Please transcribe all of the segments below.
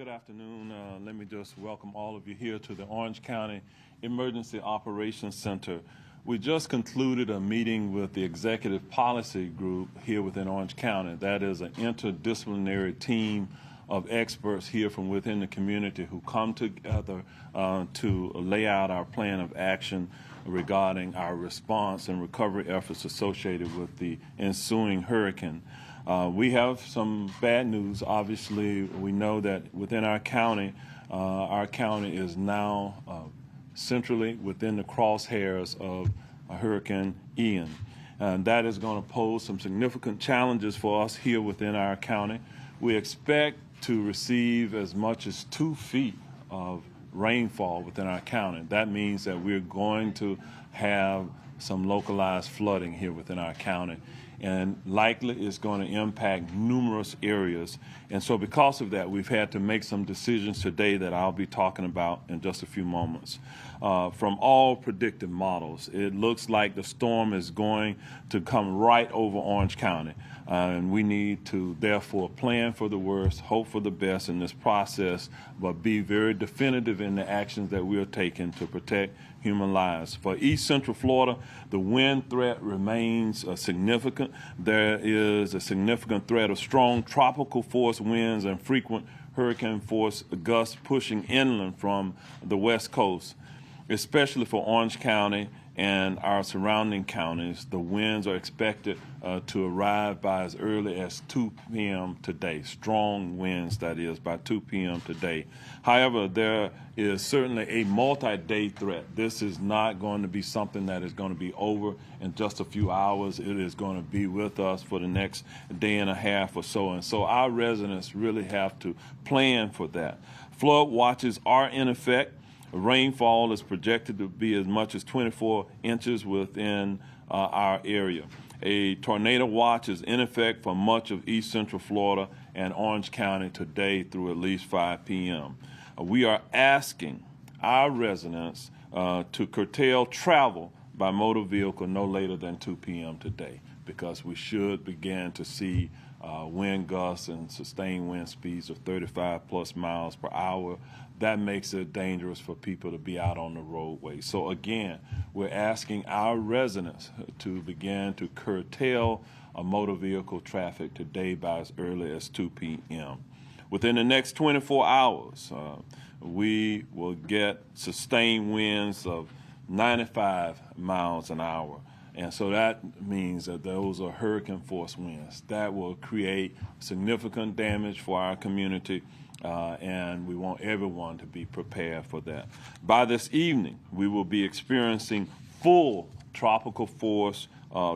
Good afternoon. Let me just welcome all of you here to the Orange County Emergency Operations Center. We just concluded a meeting with the Executive Policy Group here within Orange County. That is an interdisciplinary team of experts here from within the community who come together to lay out our plan of action regarding our response and recovery efforts associated with the ensuing hurricane. We have some bad news. Obviously, we know that within our county is now centrally within the crosshairs of Hurricane Ian. And that is going to pose some significant challenges for us here within our county. We expect to receive as much as 2 feet of rainfall within our county. That means that we're going to have some localized flooding here within our county, and likely it's going to impact numerous areas. And so because of that, we've had to make some decisions today that I'll be talking about in just a few moments. From all predictive models, it looks like the storm is going to come right over Orange County. And we need to therefore plan for the worst, hope for the best in this process, but be very definitive in the actions that we are taking to protect human lives. For East Central Florida, the wind threat remains significant. There is a significant threat of strong tropical force winds and frequent hurricane force gusts pushing inland from the west coast. Especially for Orange County and our surrounding counties, the winds are expected to arrive by as early as 2 p.m. today. Strong winds, that is, by 2 p.m. today. However, there is certainly a multi-day threat. This is not going to be something that is going to be over in just a few hours. It is going to be with us for the next day and a half or so. And so our residents really have to plan for that. Flood watches are in effect. Rainfall is projected to be as much as 24 inches within our area. A tornado watch is in effect for much of East Central Florida and Orange County today through at least 5 p.m. We are asking our residents to curtail travel by motor vehicle no later than 2 p.m. today, because we should begin to see wind gusts and sustained wind speeds of 35 plus miles per hour. That makes it dangerous for people to be out on the roadway. So again, we're asking our residents to begin to curtail motor vehicle traffic today by as early as 2 p.m. Within the next 24 hours, we will get sustained winds of 95 miles an hour. And so that means that those are hurricane force winds. That will create significant damage for our community, and we want everyone to be prepared for that. By this evening, we will be experiencing full tropical force,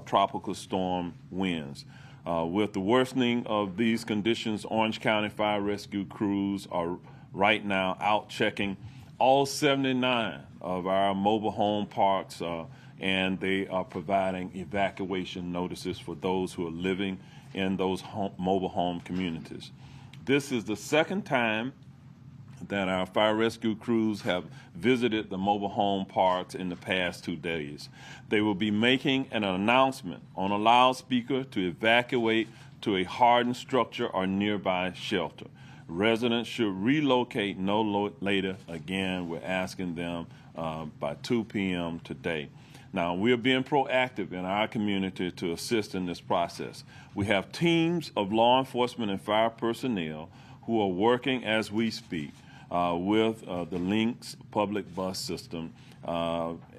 tropical storm winds. With the worsening of these conditions, Orange County Fire Rescue crews are right now out checking all 79 of our mobile home parks, and they are providing evacuation notices for those who are living in those mobile home communities. This is the second time that our fire rescue crews have visited the mobile home parks in the past 2 days. They will be making an announcement on a loudspeaker to evacuate to a hardened structure or nearby shelter. Residents should relocate no later. Again, we're asking them by 2 p.m. today. Now, we're being proactive in our community to assist in this process. We have teams of law enforcement and fire personnel who are working as we speak with the Lynx public bus system,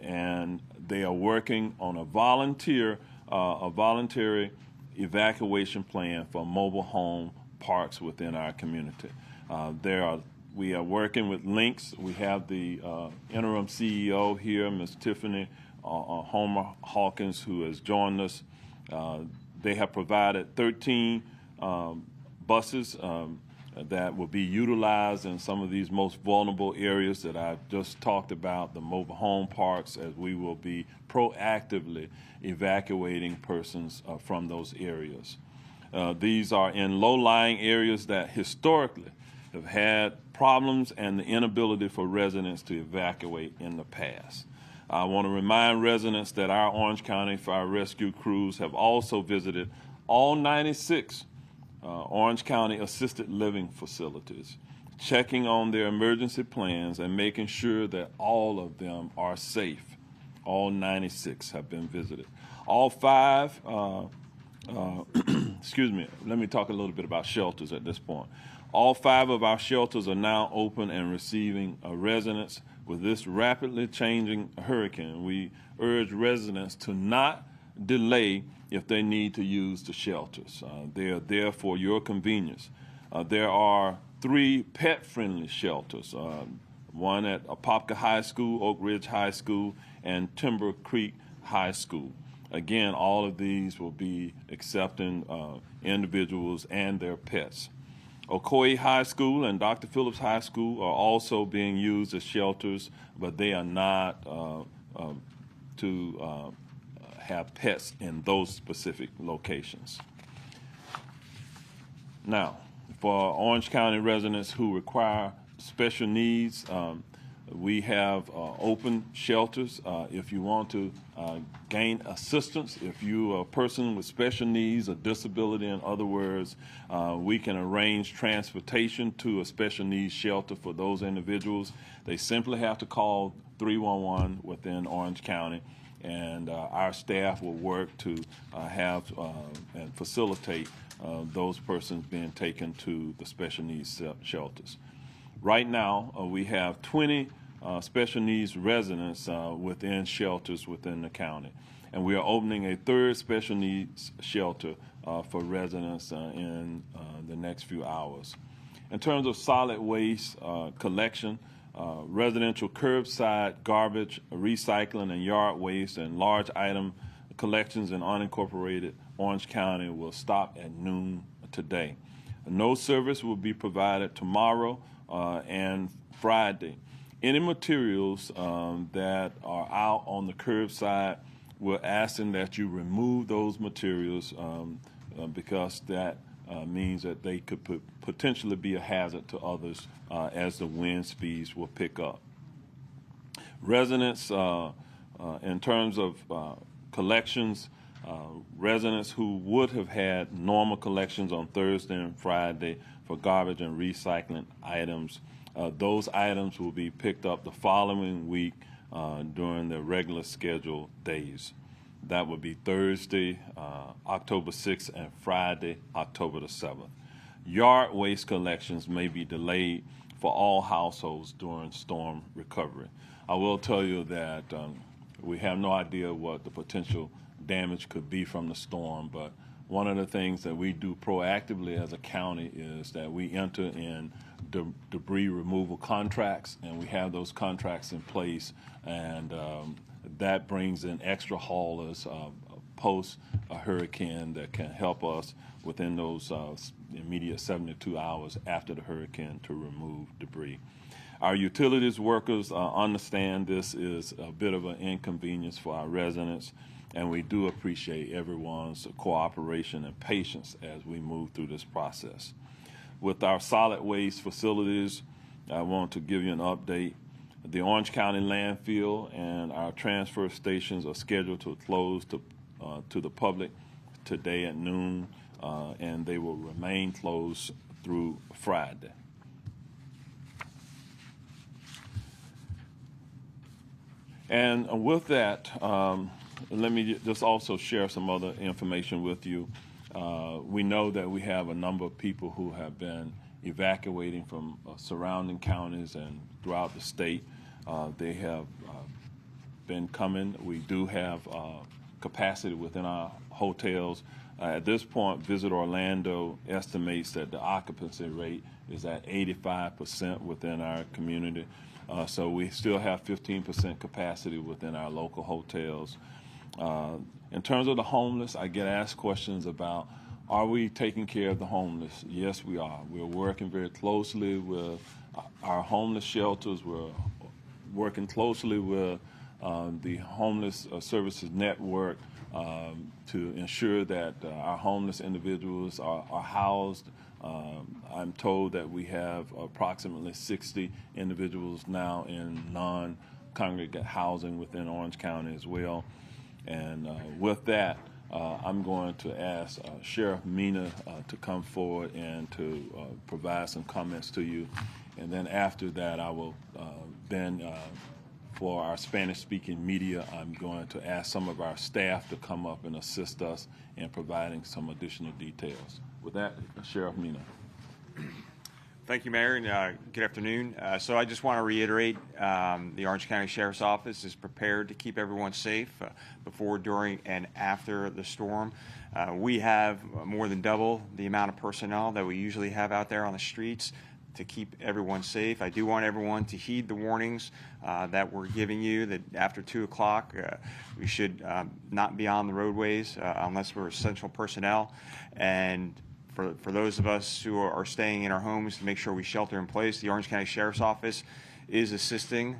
and they are working on a voluntary evacuation plan for mobile home parks within our community. We are working with Lynx. We have the interim CEO here, Ms. Tiffany Homer Hawkins, who has joined us. They have provided 13 buses that will be utilized in some of these most vulnerable areas that I've just talked about, the mobile home parks, as we will be proactively evacuating persons from those areas. These are in low-lying areas that historically have had problems and the inability for residents to evacuate in the past. I want to remind residents that our Orange County Fire Rescue crews have also visited all 96 Orange County assisted living facilities checking on their emergency plans, and making sure that all of them are safe. All 96 have been visited. All 5, excuse me, let me talk a little bit about shelters at this point. All 5 of our shelters are now open and receiving residents. With this rapidly changing hurricane, we urge residents to not delay if they need to use the shelters. They are there for your convenience. There are 3 pet-friendly shelters, one at Apopka High School, Oak Ridge High School, and Timber Creek High School. Again, all of these will be accepting individuals and their pets. Ocoee High School and Dr. Phillips High School are also being used as shelters, but they are not to have pets in those specific locations. Now, for Orange County residents who require special needs, we have open shelters. If you want to gain assistance, if you are a person with special needs or disability, in other words, we can arrange transportation to a special needs shelter for those individuals. They simply have to call 311 within Orange County, and our staff will work to have and facilitate those persons being taken to the special needs shelters. Right now, we have 20 special needs residents within shelters within the county. And we are opening a 3rd special needs shelter for residents in the next few hours. In terms of solid waste collection, residential curbside garbage, recycling, and yard waste and large item collections in unincorporated Orange County will stop at noon today. No service will be provided tomorrow and Friday. Any materials that are out on the curbside, we're asking that you remove those materials because that means that they could potentially be a hazard to others as the wind speeds will pick up. Residents, in terms of collections, residents who would have had normal collections on Thursday and Friday for garbage and recycling items, those items will be picked up the following week during the regular scheduled days. That would be Thursday, October 6th, and Friday, October the 7th. Yard waste collections may be delayed for all households during storm recovery. I will tell you that we have no idea what the potential damage could be from the storm, but one of the things that we do proactively as a county is that we enter in debris removal contracts, and we have those contracts in place, and that brings in extra haulers post a hurricane that can help us within those immediate 72 hours after the hurricane to remove debris. Our utilities workers understand this is a bit of an inconvenience for our residents, and we do appreciate everyone's cooperation and patience as we move through this process. With our solid waste facilities, I want to give you an update. The Orange County landfill and our transfer stations are scheduled to close to the public today at noon, and they will remain closed through Friday. And with that, let me just also share some other information with you. We know that we have a number of people who have been evacuating from surrounding counties and throughout the state. They have been coming. We do have capacity within our hotels. At this point, Visit Orlando estimates that the occupancy rate is at 85% within our community. So we still have 15% capacity within our local hotels. In terms of the homeless, I get asked questions about, are we taking care of the homeless? Yes, we are. We're working very closely with our homeless shelters. We're working closely with the Homeless Services Network to ensure that our homeless individuals are housed. I'm told that we have approximately 60 individuals now in non-congregate housing within Orange County as well. And with that, I'm going to ask Sheriff Mina to come forward and to provide some comments to you And then after that, I will for our Spanish-speaking media, I'm going to ask some of our staff to come up and assist us in providing some additional details. With that, Sheriff Mina. Thank you, Mayor, and good afternoon. So I just want to reiterate, the Orange County Sheriff's Office is prepared to keep everyone safe before, during, and after the storm. We have more than double the amount of personnel that we usually have out there on the streets to keep everyone safe. I do want everyone to heed the warnings that we're giving you, that after 2 o'clock we should not be on the roadways unless we're essential personnel. And for those of us who are staying in our homes, to make sure we shelter in place, the Orange County Sheriff's Office is assisting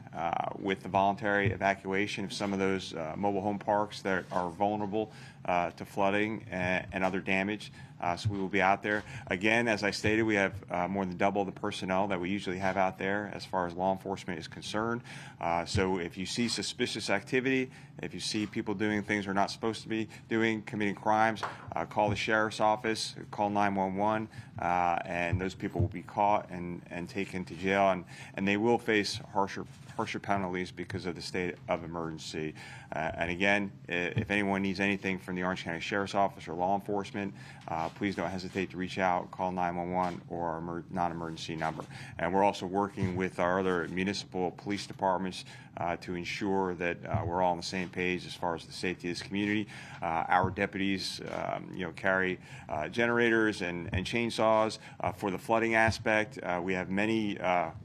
with the voluntary evacuation of some of those mobile home parks that are vulnerable to flooding and other damage. So we will be out there. Again, as I stated, we have more than double the personnel that we usually have out there as far as law enforcement is concerned. So if you see suspicious activity, if you see people doing things they're not supposed to be doing, committing crimes, call the Sheriff's Office, call 911, and those people will be caught and taken to jail, and they will face harsher penalties because of the state of emergency. And again, if anyone needs anything from the Orange County Sheriff's Office or law enforcement, please don't hesitate to reach out, call 911 or our non-emergency number. And we're also working with our other municipal police departments to ensure that we're all on the same page as far as the safety of this community. Our deputies, carry generators and chainsaws for the flooding aspect. We have many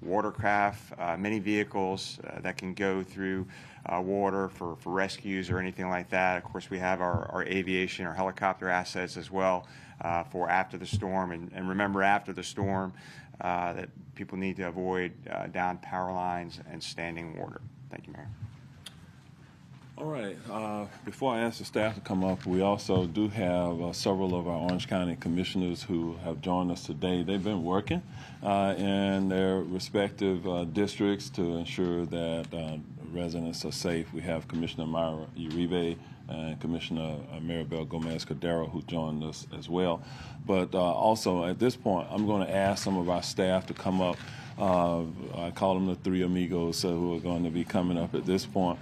watercraft, many vehicles that can go through water for rescues or anything like that. Of course, we have our aviation, our helicopter assets as well for after the storm. And remember, after the storm, that people need to avoid down power lines and standing water. Thank you, Mayor. All right. Before I ask the staff to come up, we also do have several of our Orange County commissioners who have joined us today. They've been working in their respective districts to ensure that residents are safe. We have Commissioner Myra Uribe and Commissioner Maribel Gomez-Cordero who joined us as well. But also at this point, I'm going to ask some of our staff to come up. I call them the three amigos who are going to be coming up at this point.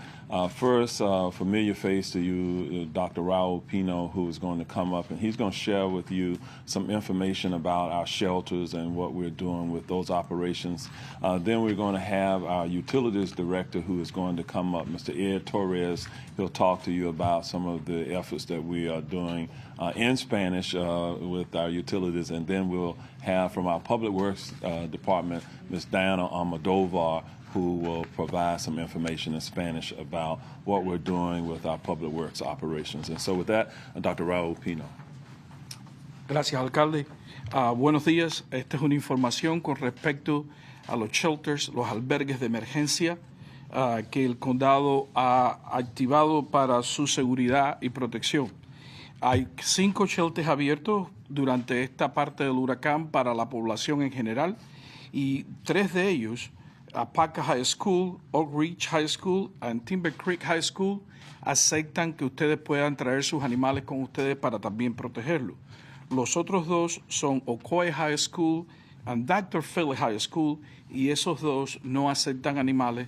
First, familiar face to you, Dr. Raul Pino, who is going to come up, and he's going to share with you some information about our shelters and what we're doing with those operations. Then we're going to have our utilities director who is going to come up, Mr. Ed Torres. He'll talk to you about some of the efforts that we are doing in Spanish with our utilities, and then we'll have from our Public Works Department, Ms. Diana Almodovar, who will provide some information in Spanish about what we're doing with our public works operations. And so with that, Dr. Raul Pino. Gracias, alcalde. Buenos días. Esta es una información con respecto a los shelters, los albergues de emergencia que el condado ha activado para su seguridad y protección. Hay 5 shelters abiertos durante esta parte del huracán para la población en general, y 3 de ellos, Paca High School, Oak Ridge High School y Timber Creek High School, aceptan que ustedes puedan traer sus animales con ustedes para también protegerlos. Los otros 2 son Ocoee High School y Dr. Philly High School, y esos 2 no aceptan animales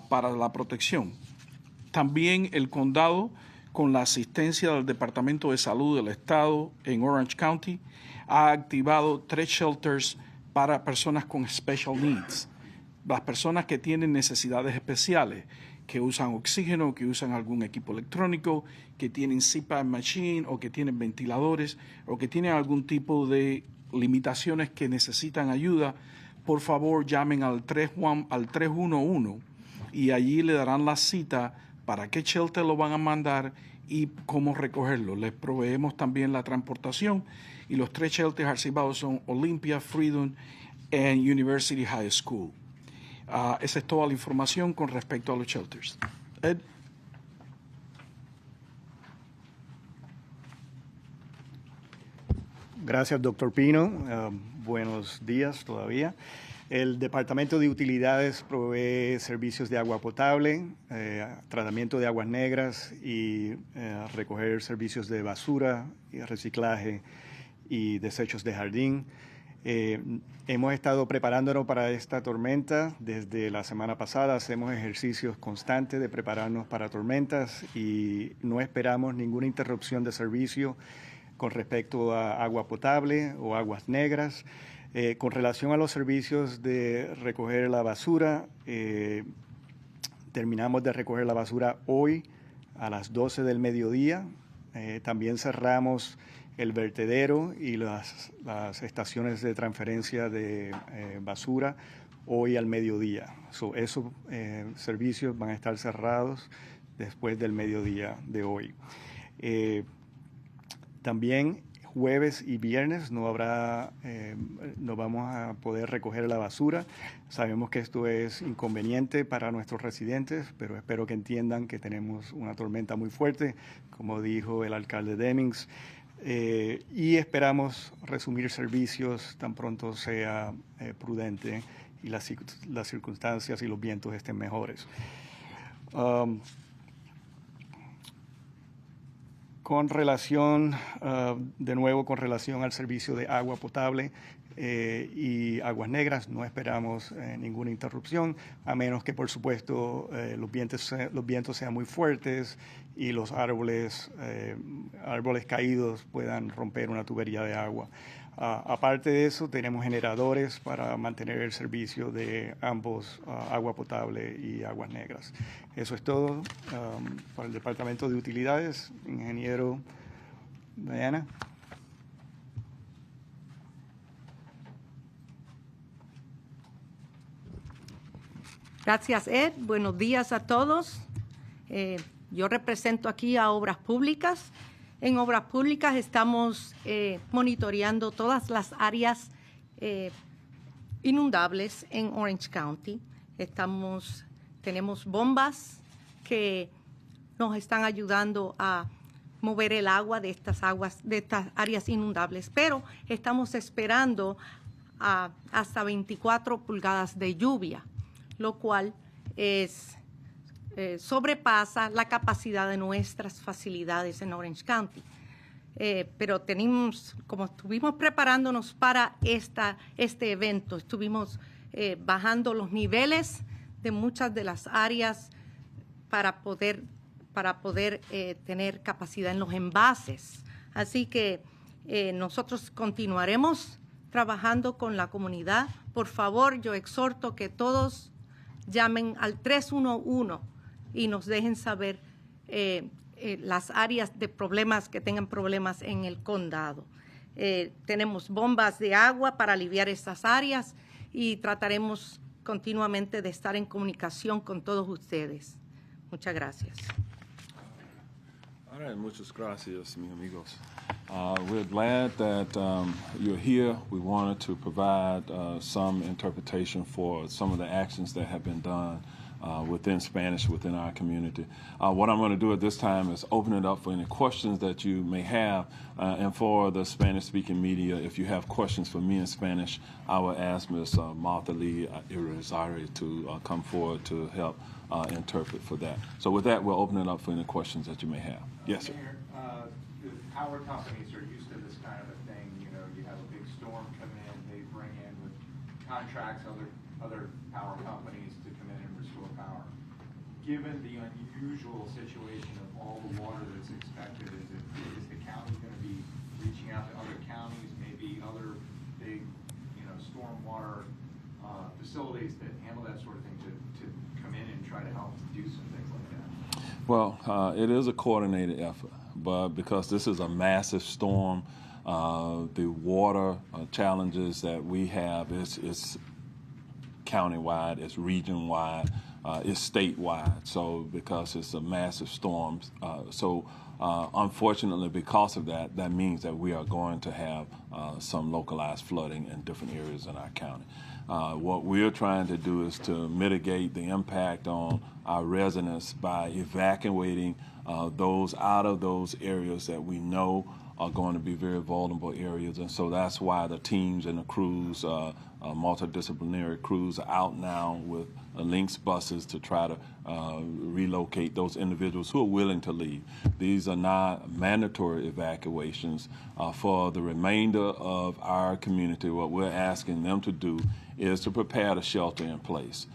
para la protección. También el condado, con la asistencia del Departamento de Salud del Estado en Orange County, ha activado 3 shelters para personas con special needs. Las personas que tienen necesidades especiales, que usan oxígeno, que usan algún equipo electrónico, que tienen CPAP machine o que tienen ventiladores o que tienen algún tipo de limitaciones que necesitan ayuda, por favor llamen al 311 y allí le darán la cita para qué shelter lo van a mandar y cómo recogerlo. Les proveemos también la transportación, y los 3 shelters activados son Olympia, Freedom y University High School. Esa es toda la información con respecto a los shelters. Ed. Gracias, doctor Pino. Buenos días todavía. El Departamento de Utilidades provee servicios de agua potable, tratamiento de aguas negras y recoger servicios de basura, y reciclaje y desechos de jardín. Hemos estado preparándonos para esta tormenta desde la semana pasada. Hacemos ejercicios constantes de prepararnos para tormentas y no esperamos ninguna interrupción de servicio con respecto a agua potable o aguas negras. Con relación a los servicios de recoger la basura, terminamos de recoger la basura hoy a las 12 del mediodía. También cerramos el vertedero y las estaciones de transferencia de basura hoy al mediodía. Esos servicios van a estar cerrados después del mediodía de hoy. También jueves y viernes no vamos a poder recoger la basura. Sabemos que esto es inconveniente para nuestros residentes, pero espero que entiendan que tenemos una tormenta muy fuerte, como dijo el alcalde Demings, y esperamos resumir servicios tan pronto sea prudente y las circunstancias y los vientos estén mejores. Con relación, de nuevo, con relación al servicio de agua potable y aguas negras, no esperamos ninguna interrupción, a menos que, por supuesto, los vientos sean muy fuertes y los árboles caídos puedan romper una tubería de agua. Aparte de eso, tenemos generadores para mantener el servicio de ambos, agua potable y aguas negras. Eso es todo para el Departamento de Utilidades. Ingeniero Diana. Gracias, Ed. Buenos días a todos. Yo represento aquí a Obras Públicas. En Obras Públicas estamos monitoreando todas las áreas inundables en Orange County. Tenemos bombas que nos están ayudando a mover el agua de estas áreas inundables, pero estamos esperando hasta 24 pulgadas de lluvia, lo cual sobrepasa la capacidad de nuestras facilidades en Orange County. Pero como estuvimos preparándonos para este evento, estuvimos bajando los niveles de muchas de las áreas para poder tener capacidad en los envases. Así que nosotros continuaremos trabajando con la comunidad. Por favor, yo exhorto que todos llamen al 311 y nos dejen saber las áreas de problemas que tengan problemas en el condado. Tenemos bombas de agua para aliviar estas áreas y trataremos continuamente de estar en comunicación con todos ustedes. Muchas gracias. All right, muchas gracias, mis amigos. We're glad that you're here. We wanted to provide some interpretation for some of the actions that have been done within Spanish within our community. What I'm going to do at this time is open it up for any questions that you may have. And for the Spanish-speaking media, if you have questions for me in Spanish, I will ask Ms. Martha Lee Irizarry to come forward to help interpret for that. So with that, we'll open it up for any questions that you may have. Yes, sir. Mayor, the power companies are used to this kind of a thing. You know, you have a big storm come in, they bring in with contracts other power companies to come in and restore power. Given the unusual situation of all the water that's expected, is the county going to be reaching out to other counties, maybe other big, stormwater facilities that handle that sort of thing to come in and try to help do some things like that? Well, it is a coordinated effort, but because this is a massive storm, the water challenges that we have is countywide, it's region-wide, it's statewide. So because it's a massive storm, unfortunately, because of that, that means that we are going to have some localized flooding in different areas in our county. What we're trying to do is to mitigate the impact on our residents by evacuating those out of those areas that we know are going to be very vulnerable areas. And so that's why the teams and the crews, multidisciplinary crews, are out now with Lynx buses to try to relocate those individuals who are willing to leave. These are not mandatory evacuations. For the remainder of our community, what we're asking them to do is to prepare the shelter in place,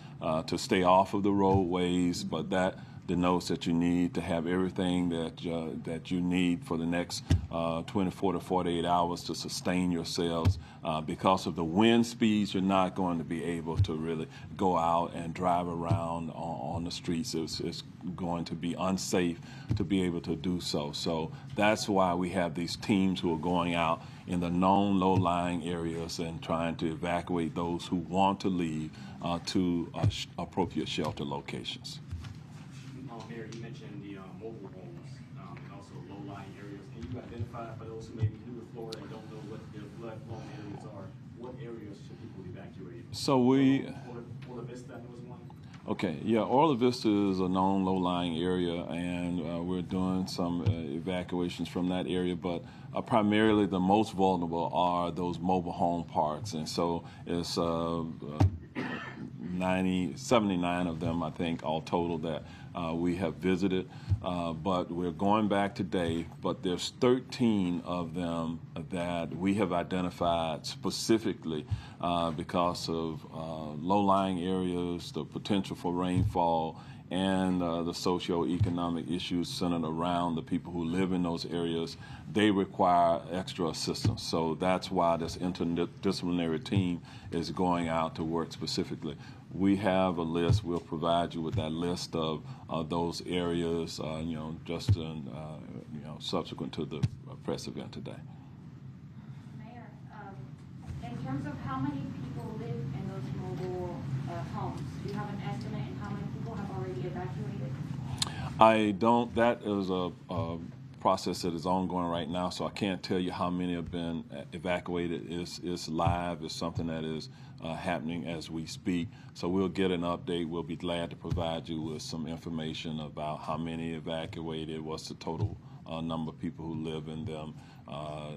to stay off of the roadways, but that denotes that you need to have everything that you need for the next 24 to 48 hours to sustain yourselves. Because of the wind speeds, you're not going to be able to really go out and drive around on the streets. It's going to be unsafe to be able to do so. So that's why we have these teams who are going out in the known low-lying areas and trying to evacuate those who want to leave to appropriate shelter locations. Mayor, you mentioned the mobile homes and also low-lying areas. Can you identify, for those who may be new to Florida and don't know what their flood-prone areas are, what areas should people evacuate? So we... Orla Vista, I know is one. Okay, yeah, Orla Vista is a known low-lying area, and we're doing some evacuations from that area, but primarily the most vulnerable are those mobile home parks, and so it's 79 of them, I think, all total that we have visited, but we're going back today, but there's 13 of them that we have identified specifically because of low-lying areas, the potential for rainfall, and the socio-economic issues centered around the people who live in those areas. They require extra assistance. So that's why this interdisciplinary team is going out to work specifically. We have a list. We'll provide you with that list of those areas, just subsequent to the press event today. Mayor, in terms of how many people live in those mobile homes, do you have an estimate in how many people have already evacuated? I don't. That is a process that is ongoing right now, so I can't tell you how many have been evacuated. It's live. It's something that is happening as we speak. So we'll get an update. We'll be glad to provide you with some information about how many evacuated, what's the total number of people who live in them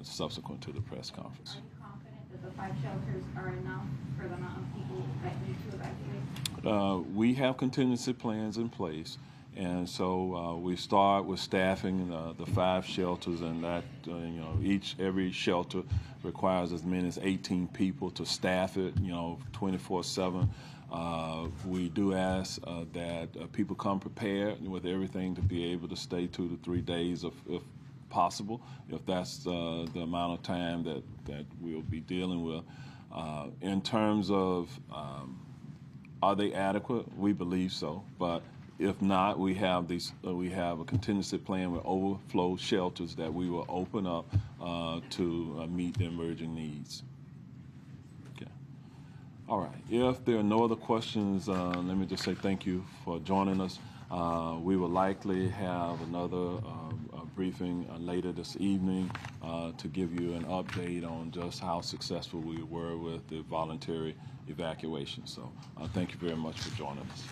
subsequent to the press conference. Are you confident that the 5 shelters are enough for the amount of people that need to evacuate? We have contingency plans in place. And so we start with staffing the 5 shelters, and that every shelter requires as many as 18 people to staff it, 24/7. We do ask that people come prepared with everything to be able to stay 2 to 3 days if possible, if that's the amount of time that we'll be dealing with. In terms of are they adequate? We believe so, but if not, we have a contingency plan with overflow shelters that we will open up to meet the emerging needs. Okay. All right. If there are no other questions, let me just say thank you for joining us. We will likely have another briefing later this evening to give you an update on just how successful we were with the voluntary evacuation. So thank you very much for joining us.